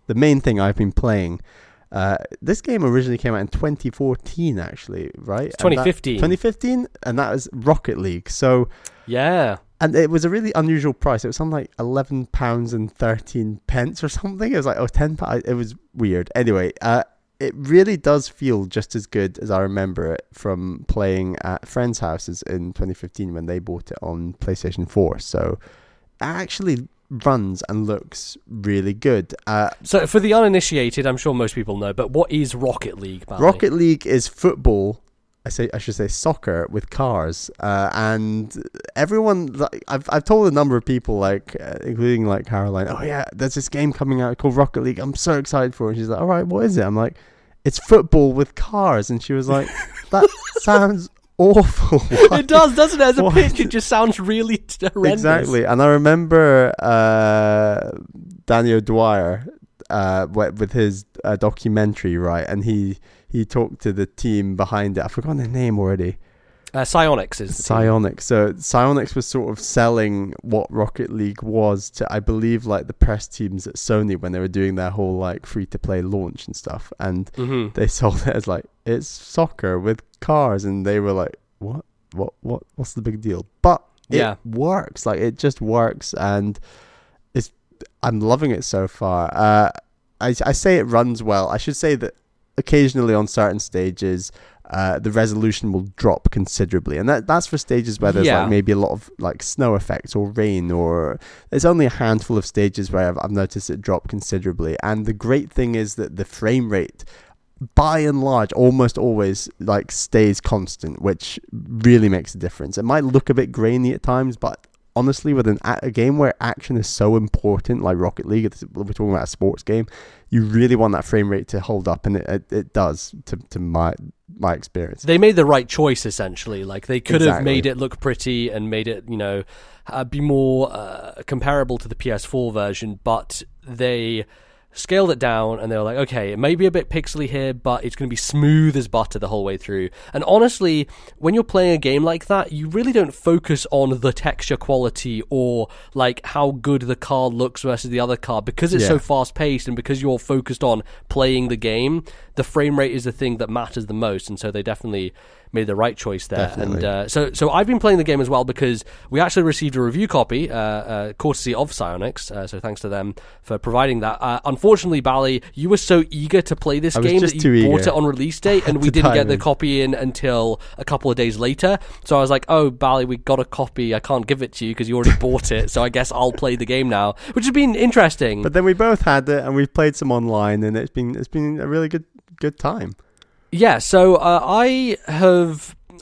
the main thing I've been playing. This game originally came out in 2014, actually, right? It's 2015. 2015, and that was Rocket League. So yeah. And it was a really unusual price. It was something like £11 and 13 pence or something. It was like, £10. It was weird. Anyway, it really does feel just as good as I remember it from playing at friends' houses in 2015 when they bought it on PlayStation 4. So it actually runs and looks really good. So for the uninitiated, I'm sure most people know, but what is Rocket League, Bally? Rocket League is football. I should say soccer with cars, and everyone. I've told a number of people, like including like Caroline. Oh yeah, there's this game coming out called Rocket League. I'm so excited for it. And she's like, all right, what is it? I'm like, it's football with cars, and she was like, that sounds awful. It does, doesn't it? As a pitch, it just sounds really horrendous. Exactly, and I remember Daniel Dwyer with his documentary, right, and he talked to the team behind it. I've forgotten their name already. Psyonix is the Psyonix. So Psyonix was sort of selling what Rocket League was to, I believe, like the press teams at Sony when they were doing their whole like free-to-play launch and stuff. And they sold it as like, it's soccer with cars. And they were like, what's the big deal? But it works. Like, it just works. And I'm loving it so far. I say it runs well. I should say that occasionally on certain stages the resolution will drop considerably, and that's for stages where there's like maybe a lot of like snow effects or rain, or there's only a handful of stages where I've noticed it drop considerably. And the great thing is that the frame rate by and large almost always like stays constant, which really makes a difference. It might look a bit grainy at times, but honestly, with a game where action is so important, like Rocket League, we're talking about a sports game, you really want that frame rate to hold up, and it does, to my experience. They made the right choice, essentially. Like, they could have made it look pretty and made it, be more comparable to the PS4 version, but they scaled it down, and they were like, okay, it may be a bit pixely here, but it's going to be smooth as butter the whole way through. And honestly, when you're playing a game like that, you really don't focus on the texture quality or like how good the car looks versus the other car, because it's so fast paced, and because you're focused on playing the game, the frame rate is the thing that matters the most. And so they definitely made the right choice there. Definitely. And so I've been playing the game as well, because we actually received a review copy courtesy of Psyonix, so thanks to them for providing that. Unfortunately, Bally, you were so eager to play this game that you bought it on release date, and we didn't get the copy in until a couple of days later. So I was like, oh, Bally, we got a copy, I can't give it to you because you already bought it, so I guess I'll play the game now, which has been interesting. But then we both had it, and we've played some online, and it's been a really good time. Yeah, so I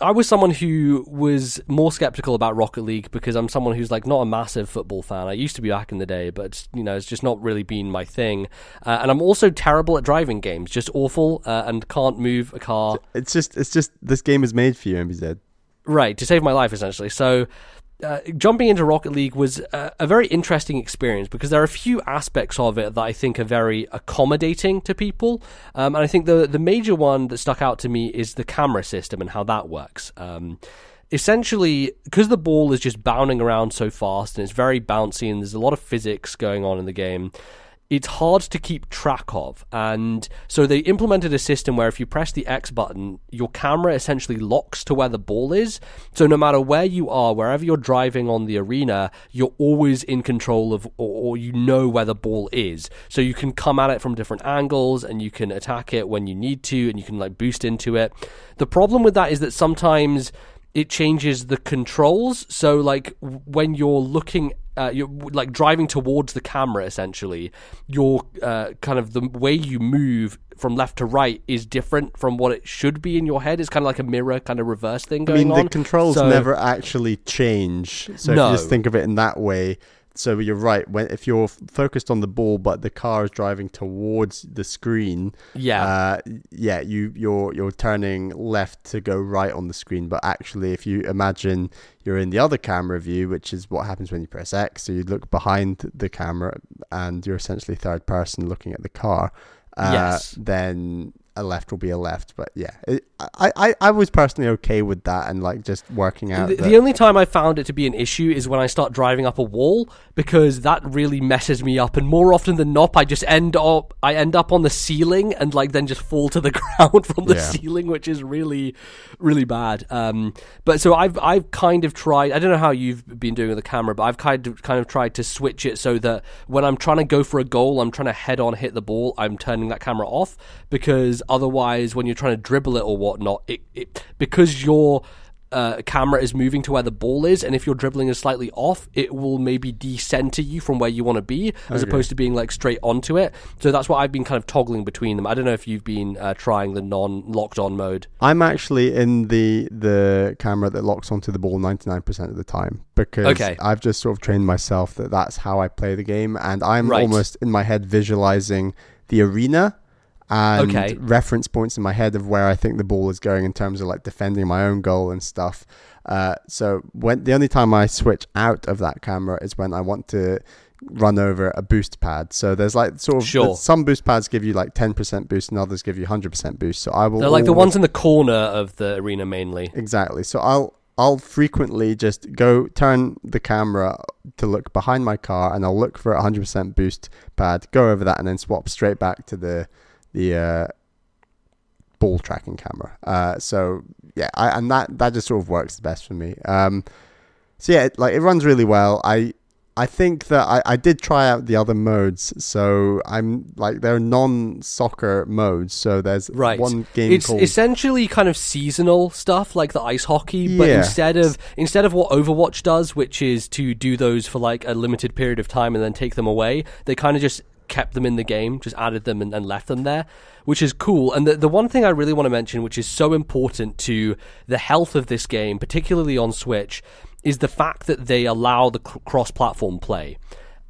was someone who was more skeptical about Rocket League because I'm someone who's like not a massive football fan. I used to be back in the day, but it's just not really been my thing. And I'm also terrible at driving games, just awful, and can't move a car. It's just this game is made for you, MBZ. Right, to save my life, essentially. So jumping into Rocket League was a very interesting experience, because there are a few aspects of it that I think are very accommodating to people, and I think the major one that stuck out to me is the camera system and how that works. Essentially, because the ball is just bounding around so fast and it's very bouncy and there's a lot of physics going on in the game, it's hard to keep track of. And so they implemented a system where if you press the X button, your camera essentially locks to where the ball is. So no matter where you are, wherever you're driving on the arena, you're always in control of, or where the ball is. So you can come at it from different angles, and you can attack it when you need to, and you can like boost into it. The problem with that is that sometimes it changes the controls. So like when you're looking, you're like driving towards the camera, essentially, your kind of the way you move from left to right is different from what it should be in your head. It's kind of like a mirror kind of reverse thing going on. The controls never actually change. So if you just think of it in that way. So you're right. If you're focused on the ball, but the car is driving towards the screen, you're turning left to go right on the screen. But actually, if you imagine you're in the other camera view, which is what happens when you press X, so you look behind the camera and you're essentially third person looking at the car. Then a left will be a left. But yeah, I was personally okay with that, and like just working out. The only time I found it to be an issue is when I start driving up a wall, because that really messes me up. And more often than not, I just end up on the ceiling and like then just fall to the ground from the ceiling, which is really, really bad. But so I've kind of tried. I don't know how you've been doing with the camera, but I've kind of tried to switch it so that when I'm trying to go for a goal, I'm trying to head on hit the ball, I'm turning that camera off, because otherwise when you're trying to dribble it or whatnot, because your camera is moving to where the ball is, and if your dribbling is slightly off, it will maybe decenter you from where you want to be, as opposed to being like straight onto it. So that's what I've been kind of toggling between them. I don't know if you've been trying the non-locked on mode. I'm actually in the camera that locks onto the ball 99% of the time, because I've just sort of trained myself that that's how I play the game, and I'm almost in my head visualizing the arena and reference points in my head of where I think the ball is going in terms of like defending my own goal and stuff. So when the only time I switch out of that camera is when I want to run over a boost pad. So there's like sort of some boost pads give you like 10% boost and others give you 100% boost. So I will. They're like the ones in the corner of the arena mainly. Exactly. So I'll frequently just turn the camera to look behind my car, and I'll look for a 100% boost pad, go over that, and then swap straight back to the ball tracking camera. So yeah, and that just sort of works the best for me. So yeah, it runs really well. I think that I did try out the other modes. So I'm like, they're non-soccer modes. So there's one game it's essentially kind of seasonal stuff like the ice hockey, but instead of what Overwatch does, which is to do those for like a limited period of time and then take them away, they kind of just kept them in the game, just added them and left them there, which is cool. And the one thing I really want to mention, which is so important to the health of this game, particularly on Switch, is the fact that they allow the cross-platform play.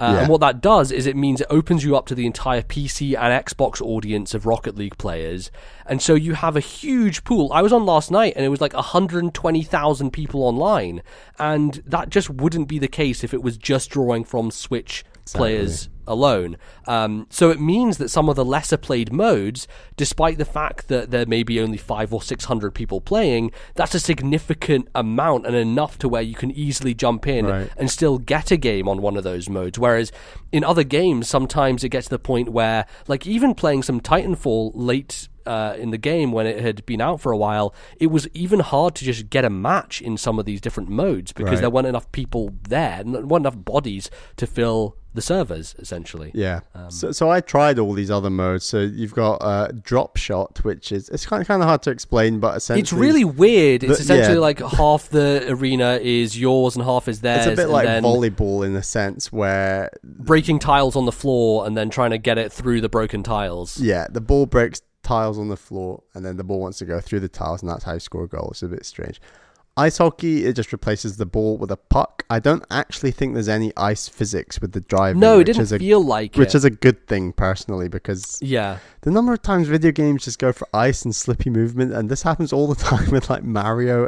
And what that does is it means it opens you up to the entire PC and Xbox audience of Rocket League players. And so you have a huge pool. I was on last night and it was like 120,000 people online. And that just wouldn't be the case if it was just drawing from Switch players alone. So it means that some of the lesser played modes, despite the fact that there may be only 500 or 600 people playing, that's a significant amount and enough to where you can easily jump in and still get a game on one of those modes. Whereas in other games, sometimes it gets to the point where, like even playing some Titanfall late in the game when it had been out for a while, it was even hard to just get a match in some of these different modes because there weren't enough people there, and there weren't enough bodies to fill the servers, essentially. So I tried all these other modes. So you've got drop shot, which is, it's kind of hard to explain, but essentially it's really weird. It's essentially like half the arena is yours and half is theirs. It's a bit like volleyball in a sense, where breaking tiles on the floor and then trying to get it through the broken tiles. Yeah, the ball breaks tiles on the floor and then the ball wants to go through the tiles, and that's how you score a goal. It's a bit strange. Ice hockey, it just replaces the ball with a puck. I don't actually think there's any ice physics with the driving. No, it didn't feel like it. Which is a good thing, personally, because the number of times video games just go for ice and slippy movement, and this happens all the time with like Mario.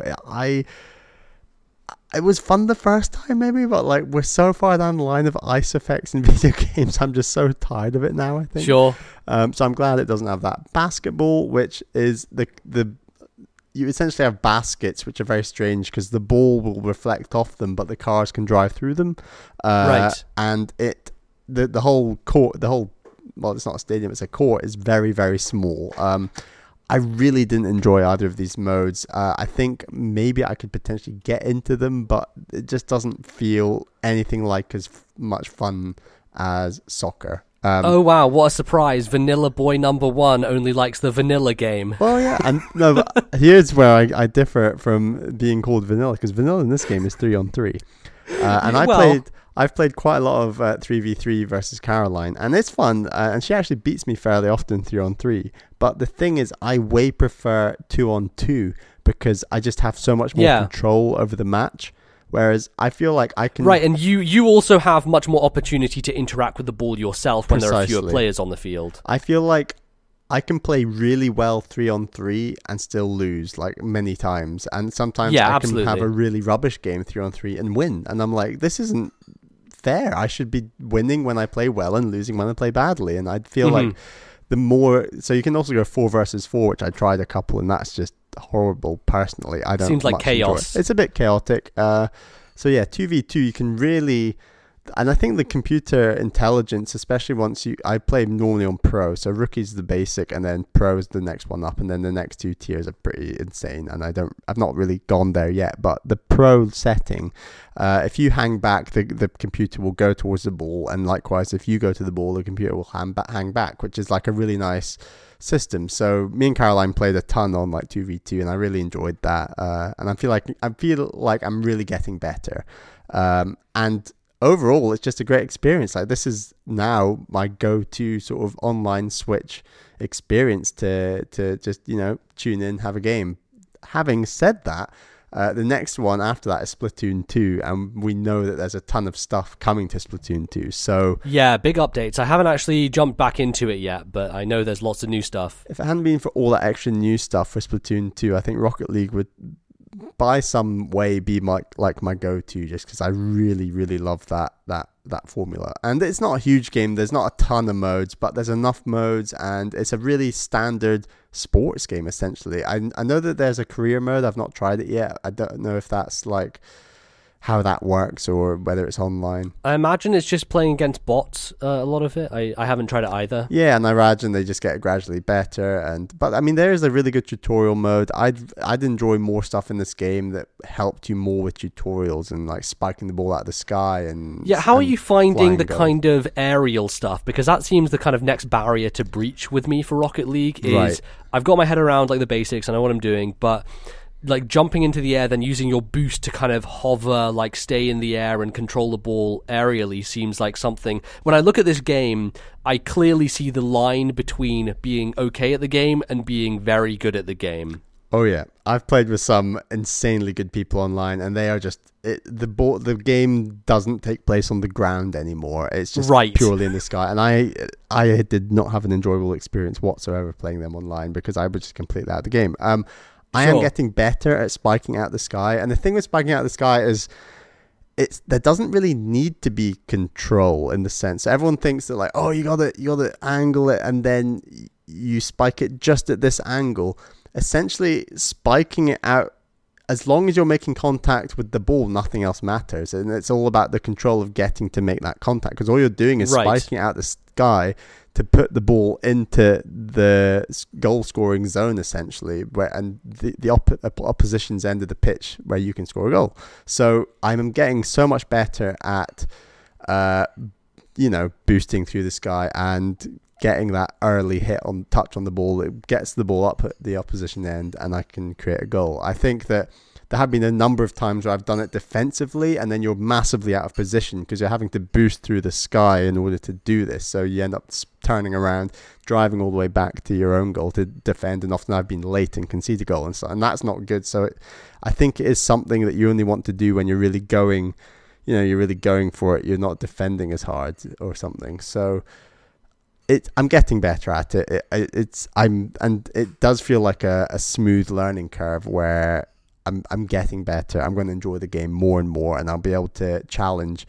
It was fun the first time maybe, but like we're so far down the line of ice effects in video games, I'm just so tired of it now, I think. Sure. So I'm glad it doesn't have that. Basketball, which is you essentially have baskets, which are very strange because the ball will reflect off them, but the cars can drive through them. And the whole court, well, it's not a stadium, it's a court, is very, very small. I really didn't enjoy either of these modes. I think maybe I could potentially get into them, but it just doesn't feel anything like as much fun as soccer. Oh wow, what a surprise. Vanilla boy number one only likes the vanilla game. Well, yeah, and no, but here's where I differ from being called vanilla, because vanilla in this game is 3-on-3. And I've played quite a lot of 3v3 versus Caroline, and it's fun, and she actually beats me fairly often 3-on-3. But the thing is, I way prefer 2-on-2 because I just have so much more control over the match. Whereas I feel like I can... Right, and you also have much more opportunity to interact with the ball yourself when there are fewer players on the field. I feel like I can play really well 3-on-3 and still lose, like, many times. And sometimes I can have a really rubbish game 3-on-3 and win. And I'm like, this isn't fair. I should be winning when I play well and losing when I play badly. And I feel like the more, so you can also go 4 versus 4, which I tried a couple, and that's just horrible. Personally, I don't. Seems like much chaos. It's a bit chaotic. So yeah, 2v2, you can really, and I think the computer intelligence, especially I play normally on pro, so rookie's the basic, and then pro is the next one up, and then the next 2 tiers are pretty insane, and I've not really gone there yet, but the pro setting, if you hang back, the computer will go towards the ball, and likewise, if you go to the ball, the computer will hang back, which is like a really nice system. So me and Caroline played a ton on like 2v2, and I really enjoyed that, and I feel like I'm really getting better, and overall it's just a great experience. Like, this is now my go-to sort of online Switch experience to just, you know, tune in, have a game. Having said that, the next one after that is Splatoon 2, and we know that there's a ton of stuff coming to Splatoon 2. So yeah, big updates. I haven't actually jumped back into it yet, but I know there's lots of new stuff. If it hadn't been for all that extra new stuff for Splatoon 2, I think Rocket League would by some way be my go-to, just because I really love that formula. And it's not a huge game, there's not a ton of modes, but there's enough modes, and it's a really standard sports game essentially. I know that there's a career mode. I've not tried it yet. I don't know if that's like how that works or whether it's online. I imagine it's just playing against bots, a lot of it. I haven't tried it either. Yeah, and I imagine they just get gradually better. But I mean, there is a really good tutorial mode. I'd enjoy more stuff in this game that helped you more with tutorials and like spiking the ball out of the sky. And yeah, how are you finding the goals. kind of aerial stuff? Because that seems the kind of next barrier to breach with me for Rocket League. Is right. I've got my head around like the basics, I know what I'm doing, but like jumping into the air, then using your boost to kind of hover, like stay in the air and control the ball aerially seems like something. When I look at this game, I clearly see the line between being okay at the game and being very good at the game. Oh yeah, I've played with some insanely good people online, and they are just the game doesn't take place on the ground anymore. It's just purely in the sky, and I did not have an enjoyable experience whatsoever playing them online because I was just completely out of the game. I am getting better at spiking out the sky, and the thing with spiking out the sky is there doesn't really need to be control in the sense. Everyone thinks that like, oh, you gotta angle it and then you spike it just at this angle. Essentially, spiking it out, as long as you're making contact with the ball, nothing else matters, and it's all about the control of getting to make that contact, because all you're doing is spiking it out the sky to put the ball into the goal scoring zone essentially, and the opposition's end of the pitch where you can score a goal. So I'm getting so much better at boosting through the sky and getting that early touch on the ball. It gets the ball up at the opposition end and I can create a goal. I think that there have been a number of times where I've done it defensively, and then you're massively out of position because you're having to boost through the sky in order to do this. So you end up turning around, driving all the way back to your own goal to defend, and often I've been late and conceded a goal, and that's not good. So I think it is something that you only want to do when you're really going, you're really going for it. You're not defending as hard or something. So I'm getting better at it. And it does feel like a smooth learning curve where I'm getting better. I'm going to enjoy the game more and more, and I'll be able to challenge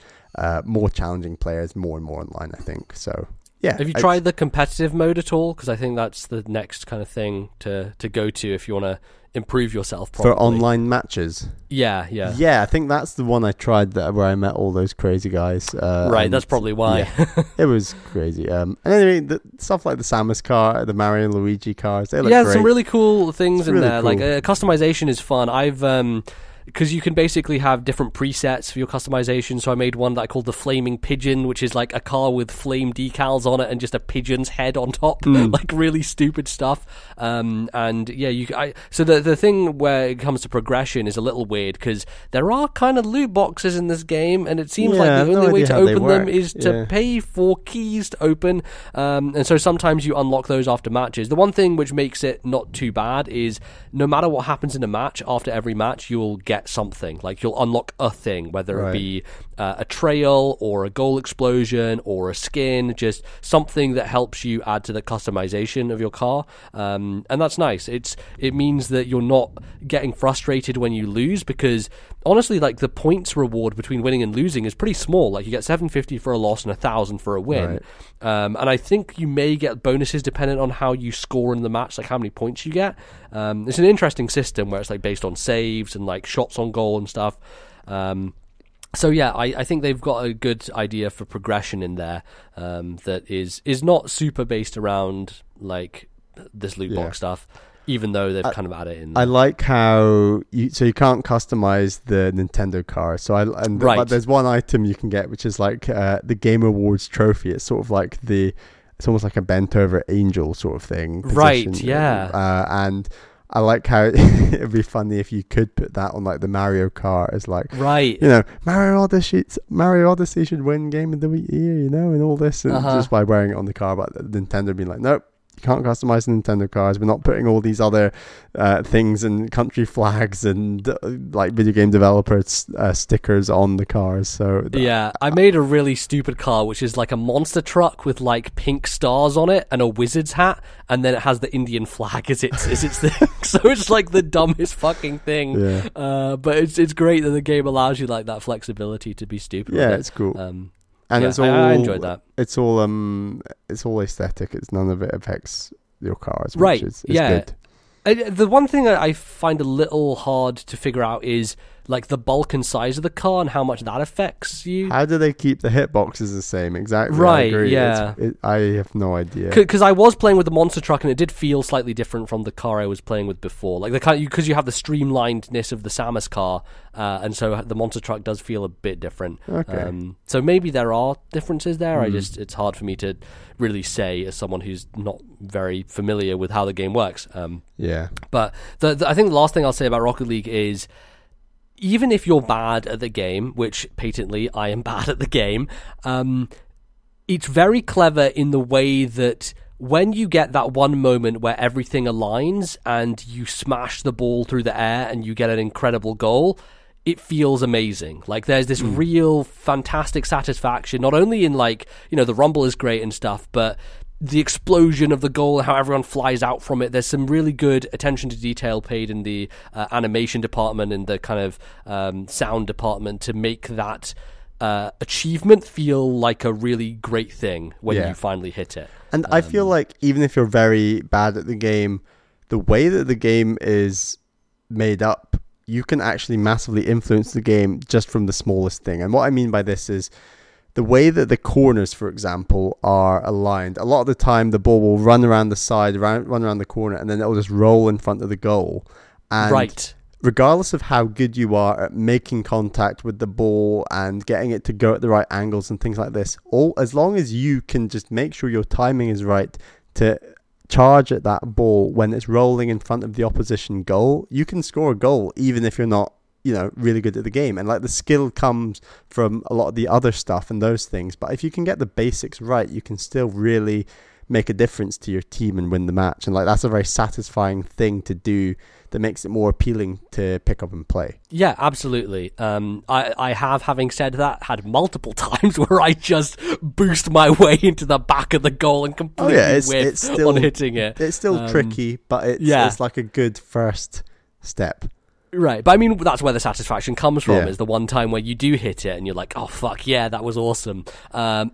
more challenging players more and more online, I think. So yeah. Have you tried the competitive mode at all? Because I think that's the next kind of thing to go to if you want to improve yourself probably. For online matches. Yeah. I think that's the one I tried where I met all those crazy guys. Right, that's probably why. Yeah, it was crazy. And anyway, the stuff like the Samus car, the Mario and Luigi cars, they look great. Some really cool things in there. Cool. Like customization is fun. I've because you can basically have different presets for your customization. So I made one that I called the Flaming Pigeon, which is like a car with flame decals on it and just a pigeon's head on top, like really stupid stuff. And yeah, so the thing where it comes to progression is a little weird because there are kind of loot boxes in this game, and it seems like the only way to open them is to pay for keys to open. And so sometimes you unlock those after matches. The one thing which makes it not too bad is no matter what happens in a match, after every match, you'll get something. Like you'll unlock a thing, whether it be a trail or a goal explosion or a skin, just something that helps you add to the customization of your car. And that's nice. It means that you're not getting frustrated when you lose, because honestly, like, the points reward between winning and losing is pretty small. Like, you get 750 for a loss and 1,000 for a win. Right. And I think you may get bonuses dependent on how you score in the match, like how many points you get. It's an interesting system where it's like based on saves and like shots on goal and stuff. So yeah, I think they've got a good idea for progression in there, that is not super based around like this loot box stuff, even though they've kind of added it in there. I like how you can't customize the Nintendo car. But there's one item you can get which is like the Game Awards trophy. It's sort of like it's almost like a bent over angel sort of thing. Right, yeah. And I like how it'd be funny if you could put that on like the Mario Kart as like, right, Mario Odyssey should win Game of the Year, and all this, and just by wearing it on the car. But Nintendo being like, nope, you can't customize Nintendo cars. We're not putting all these other things and country flags and like video game developers stickers on the cars. So I made a really stupid car, which is like a monster truck with like pink stars on it and a wizard's hat, and then it has the Indian flag as its thing. So it's like the dumbest fucking thing. Yeah. But it's great that the game allows you like that flexibility to be stupid. Yeah, with it's cool. And it's all, I enjoyed that. It's all aesthetic. It's none of it affects your cars, which is good. The one thing I find a little hard to figure out is like the bulk and size of the car and how much that affects you. How do they keep the hitboxes the same? Exactly. Right, I agree. yeah. I have no idea. Because I was playing with the monster truck and it did feel slightly different from the car I was playing with before. Like because you have the streamlinedness of the Samus car, and so the monster truck does feel a bit different. Okay. So maybe there are differences there. It's hard for me to really say as someone who's not very familiar with how the game works. But I think the last thing I'll say about Rocket League is, even if you're bad at the game, which patently I am bad at the game, it's very clever in the way that when you get that one moment where everything aligns and you smash the ball through the air and you get an incredible goal, it feels amazing. Like there's this real fantastic satisfaction, not only in like, the rumble is great and stuff, but the explosion of the goal, how everyone flies out from it. There's some really good attention to detail paid in the animation department and the kind of sound department to make that achievement feel like a really great thing when you finally hit it. And I feel like even if you're very bad at the game, the way that the game is made up, you can actually massively influence the game just from the smallest thing. And what I mean by this is the way that the corners, for example, are aligned. A lot of the time, the ball will run around the side, run around the corner, and then it'll just roll in front of the goal. And regardless of how good you are at making contact with the ball and getting it to go at the right angles and things like this, as long as you can just make sure your timing is right to charge at that ball when it's rolling in front of the opposition goal, you can score a goal even if you're not really good at the game. And like the skill comes from a lot of the other stuff and those things, but if you can get the basics right, you can still really make a difference to your team and win the match. And like that's a very satisfying thing to do that makes it more appealing to pick up and play. Yeah, absolutely. I have, having said that, had multiple times where I just boost my way into the back of the goal and completely whiff on hitting it. It's still tricky, but it's like a good first step. Right, but I mean, that's where the satisfaction comes from, is the one time where you do hit it and you're like, oh fuck yeah, that was awesome. I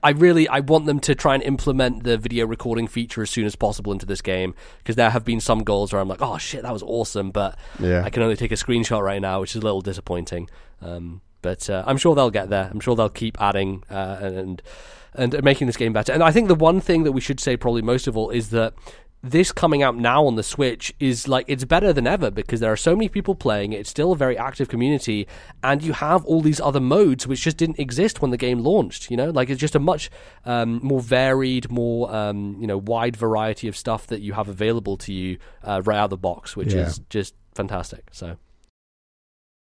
want them to try and implement the video recording feature as soon as possible into this game, because there have been some goals where I'm like, oh shit, that was awesime, but I can only take a screenshot right now, which is a little disappointing. But I'm sure they'll get there. I'm sure they'll keep adding and making this game better. And I think the one thing that we should say probably most of all is that this coming out now on the Switch is like, it's better than ever because there are so many people playing it. It's still a very active community, and you have all these other modes which just didn't exist when the game launched. Like it's just a much more varied, more wide variety of stuff that you have available to you right out of the box, which is just fantastic. So